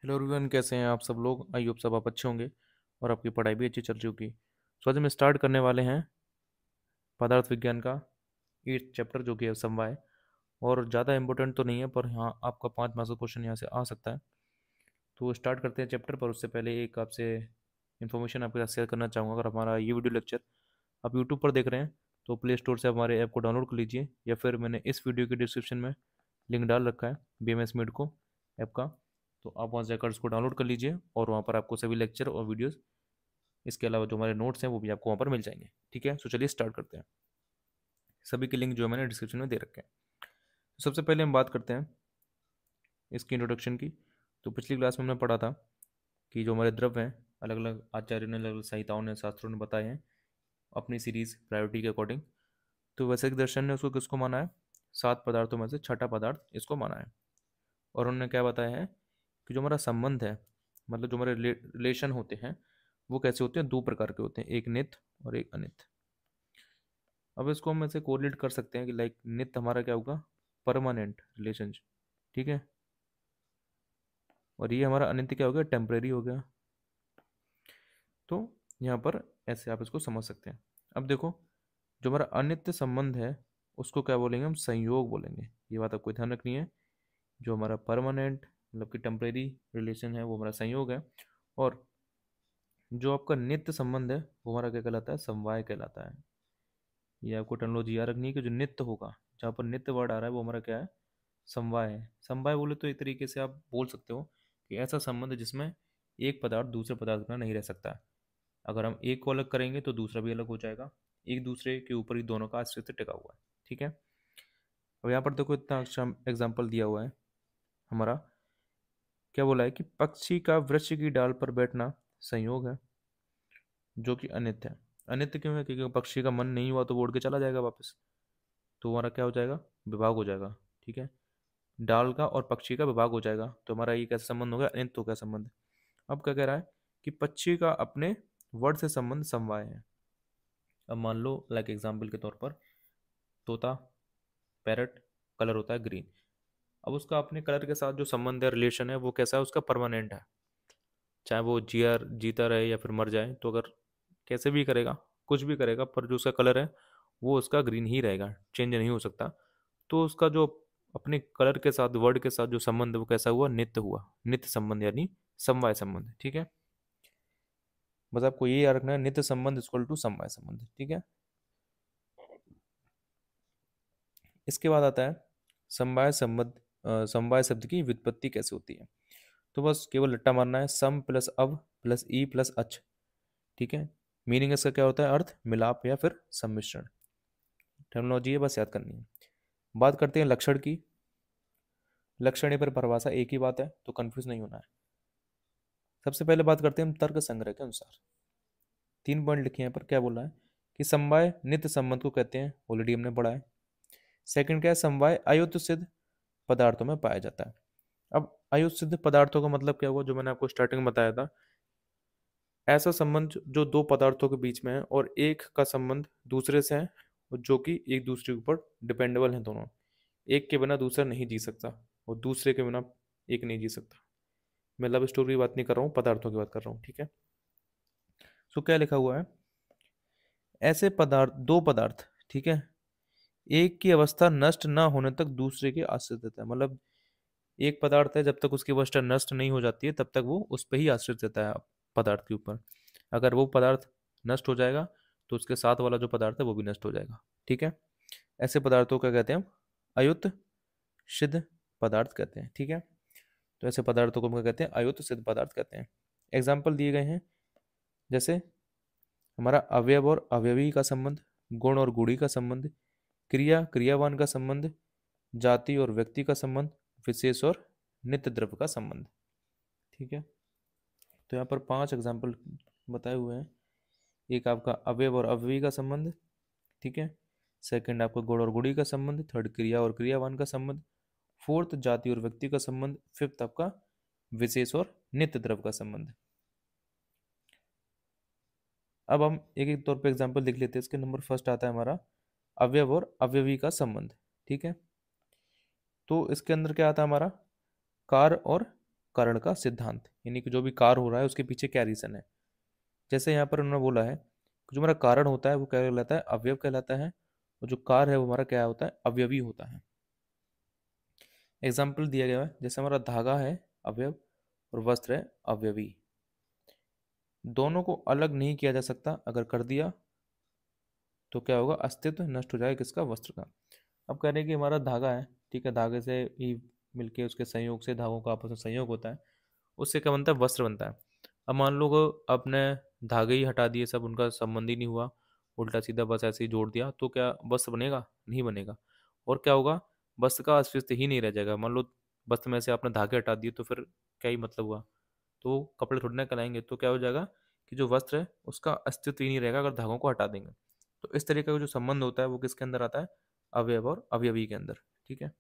Hello everyone, कैसे हैं आप सब लोग। आई होप सब आप अच्छे होंगे और आपकी पढ़ाई भी अच्छी चल रही होगी। सो आज हम स्टार्ट करने वाले हैं पदार्थ विज्ञान का 8th चैप्टर जो कि है समवाय। और ज़्यादा इंपॉर्टेंट तो नहीं है, पर हाँ आपका 5 मार्क्स का क्वेश्चन यहाँ से आ सकता है। तो स्टार्ट करते हैं चैप्टर। पर उससे पहले एक आपसे इन्फॉर्मेशन आपके साथ शेयर करना चाहूँगा। अगर हमारा ये वीडियो लेक्चर आप यूट्यूब पर देख रहे हैं तो प्ले स्टोर से हमारे ऐप को डाउनलोड कर लीजिए, या फिर मैंने इस वीडियो के डिस्क्रिप्शन में लिंक डाल रखा है BMS मीट को ऐप का। तो आप वहाँ जाकर उसको डाउनलोड कर लीजिए और वहाँ पर आपको सभी लेक्चर और वीडियोस, इसके अलावा जो हमारे नोट्स हैं वो भी आपको वहाँ पर मिल जाएंगे। ठीक है, तो चलिए स्टार्ट करते हैं। सभी के लिंक जो है मैंने डिस्क्रिप्शन में दे रखे हैं। तो सबसे पहले हम बात करते हैं इसकी इंट्रोडक्शन की। तो पिछली क्लास में हमने पढ़ा था कि जो हमारे द्रव्य हैं, अलग अलग आचार्यों ने, अलग अलग संहिताओं ने, शास्त्रों ने बताए हैं अपनी सीरीज प्रायोरिटी के अकॉर्डिंग। तो वैसे दर्शन ने उसको किसको माना है? 7 पदार्थों में से छठा पदार्थ इसको माना है। और उन्होंने क्या बताया है कि जो हमारा संबंध है, मतलब जो हमारे रिलेशन होते हैं, वो कैसे होते हैं? 2 प्रकार के होते हैं, एक नित्य और एक अनित्य। अब इसको हम ऐसे कोरिलेट कर सकते हैं कि लाइक नित्य हमारा क्या होगा? Permanent relationship. ठीक है, और ये हमारा अनित्य क्या हो गया? टेम्परेरी हो गया। तो यहाँ पर ऐसे आप इसको समझ सकते हैं। अब देखो, जो हमारा अनित्य संबंध है उसको क्या बोलेंगे? हम संयोग बोलेंगे। ये बात आपको ध्यान रखनी है। जो हमारा परमानेंट मतलब कि टेम्परेरी रिलेशन है वो हमारा संयोग है। और जो आपका नित्य संबंध है वो हमारा क्या कहलाता है? समवाय कहलाता है। ये आपको टर्मिनोलॉजी याद रखनी है कि जो नित्य होगा, जहाँ पर नित्य वर्ड आ रहा है वो हमारा क्या है? समवाय है। समवाय बोले तो एक तरीके से आप बोल सकते हो कि ऐसा संबंध है जिसमें एक पदार्थ दूसरे पदार्थ का नहीं रह सकता। अगर हम एक को अलग करेंगे तो दूसरा भी अलग हो जाएगा। एक दूसरे के ऊपर ही दोनों का अस्तित्व टिका हुआ है। ठीक है, अब यहाँ पर देखो इतना अच्छा एग्जाम्पल दिया हुआ है हमारा। क्या बोला है कि पक्षी का वृक्ष की डाल पर बैठना संयोग है, जो कि अनित्य है। अनित्य क्यों है? क्योंकि पक्षी का मन नहीं हुआ तो वो उड़ के चला जाएगा वापस। तो हमारा क्या हो जाएगा? विभाग हो जाएगा। ठीक है, डाल का और पक्षी का विभाग हो जाएगा। तो हमारा ये कैसा संबंध हो गया? अनित्य हो गया संबंध। अब क्या कह रहा है कि पक्षी का अपने वर्ड से संबंध समवाय है। अब मान लो लाइक एग्जाम्पल के तौर पर तोता, पैरट, कलर होता है ग्रीन। अब उसका अपने कलर के साथ जो संबंध है, रिलेशन है, वो कैसा है? उसका परमानेंट है। चाहे वो जीता रहे या फिर मर जाए, तो अगर कैसे भी करेगा, कुछ भी करेगा, पर जो उसका कलर है वो उसका ग्रीन ही रहेगा, चेंज नहीं हो सकता। तो उसका जो अपने कलर के साथ, वर्ड के साथ जो संबंध है वो कैसा हुआ? नित्य हुआ। नित्य संबंध यानी समवाय संबंध। ठीक है, बस आपको ये याद रखना है, नित्य संबंध इक्वल टू समवाय संबंध। ठीक है, इसके बाद आता है समवाय संबंध। समवाय शब्द की व्युत्पत्ति कैसे होती है? तो बस केवल रट्टा मारना है, सम प्लस अव प्लस ई प्लस अच। ठीक है, मीनिंग इसका क्या होता है? अर्थ, मिलाप या फिर सम्मिश्रण। टर्मिनोलॉजी है, बस याद करनी है। बात करते हैं लक्षण की। लक्षण या फिर परिभाषा एक ही बात है, तो कंफ्यूज नहीं होना है। सबसे पहले बात करते हैं हम तर्क संग्रह के अनुसार। 3 पॉइंट लिखे हैं पर क्या बोला है कि समवाय नित्य संबंध को कहते हैं, ऑलरेडी हमने पढ़ा है। सेकंड क्या है? समवाय अयुत सिद्ध पदार्थों में पाया जाता है। अब अयुत सिद्ध पदार्थों का मतलब क्या हुआ? जो मैंने आपको स्टार्टिंग में बताया था, ऐसा संबंध जो 2 पदार्थों के बीच में है और एक का संबंध दूसरे से है, और जो कि एक दूसरे के ऊपर डिपेंडेबल हैं दोनों। एक के बिना दूसरा नहीं जी सकता और दूसरे के बिना एक नहीं जी सकता। मैं लव स्टोरी की बात नहीं कर रहा हूँ, पदार्थों की बात कर रहा हूँ। ठीक है, सो क्या लिखा हुआ है? ऐसे पदार्थ, 2 पदार्थ, ठीक है, एक की अवस्था नष्ट ना होने तक दूसरे के आश्रित रहता है। मतलब एक पदार्थ है, जब तक उसकी अवस्था नष्ट नहीं हो जाती है तब तक वो उस पर ही आश्रित रहता है, पदार्थ के ऊपर। अगर वो पदार्थ नष्ट हो जाएगा तो उसके साथ वाला जो पदार्थ है वो भी नष्ट हो जाएगा। ठीक है, ऐसे पदार्थों का कहते हैं हम अयुत सिद्ध पदार्थ कहते हैं। ठीक है, तो ऐसे पदार्थों को हम क्या कहते हैं? अयुत सिद्ध पदार्थ कहते हैं। एग्जाम्पल दिए गए हैं, जैसे हमारा अवयव और अवयवी का संबंध, गुण और गुणी का संबंध, क्रिया क्रियावान का संबंध, जाति और व्यक्ति का संबंध, विशेष और नित्य द्रव्य का संबंध। ठीक है, तो यहाँ पर 5 एग्जाम्पल बताए हुए हैं। एक आपका अवयव और अवयवी का संबंध, ठीक है। सेकंड आपका गुण और गुणी का संबंध। थर्ड क्रिया और क्रियावान का संबंध। फोर्थ जाति और व्यक्ति का संबंध। फिफ्थ आपका विशेष और नित्य द्रव्य का संबंध। अब हम एक एक तौर पे एग्जाम्पल देख लेते हैं। इसके नंबर फर्स्ट आता है हमारा अवयव और अवयवी का संबंध। ठीक है, तो इसके अंदर क्या आता है हमारा? कार और कारण का सिद्धांत, यानी कि जो भी कार्य हो रहा है उसके पीछे क्या रीजन है। जैसे यहाँ पर उन्होंने बोला है जो हमारा कारण होता है वो क्या कहलाता है, अवयव कहलाता है, और जो कार्य है वो हमारा क्या होता है, अवयवी होता है। एग्जाम्पल दिया गया है, जैसे हमारा धागा है अवयव और वस्त्र है अवयवी, दोनों को अलग नहीं किया जा सकता, अगर कर दिया तो क्या होगा, अस्तित्व नष्ट हो जाएगा किसका, वस्त्र का। अब कह रहे हैं कि हमारा धागा है, ठीक है, धागे से ही मिलके उसके संयोग से धागों का आपस में संयोग होता है, उससे क्या बनता है, वस्त्र बनता है। अब मान लो को अपने धागे ही हटा दिए, सब उनका संबंध ही नहीं हुआ, उल्टा सीधा बस ऐसे ही जोड़ दिया, तो क्या वस्त्र बनेगा, नहीं बनेगा। और क्या होगा, वस्त्र का अस्तित्व ही नहीं रह जाएगा। मान लो वस्त्र में से आपने धागे हटा दिए तो फिर क्या ही मतलब हुआ, तो कपड़े थोड़ी ना कहलाएंगे। तो क्या हो जाएगा कि जो वस्त्र है उसका अस्तित्व ही नहीं रहेगा अगर धागों को हटा देंगे। तो इस तरीके का जो संबंध होता है वो किसके अंदर आता है, अवयव और अवयवी के अंदर। ठीक है।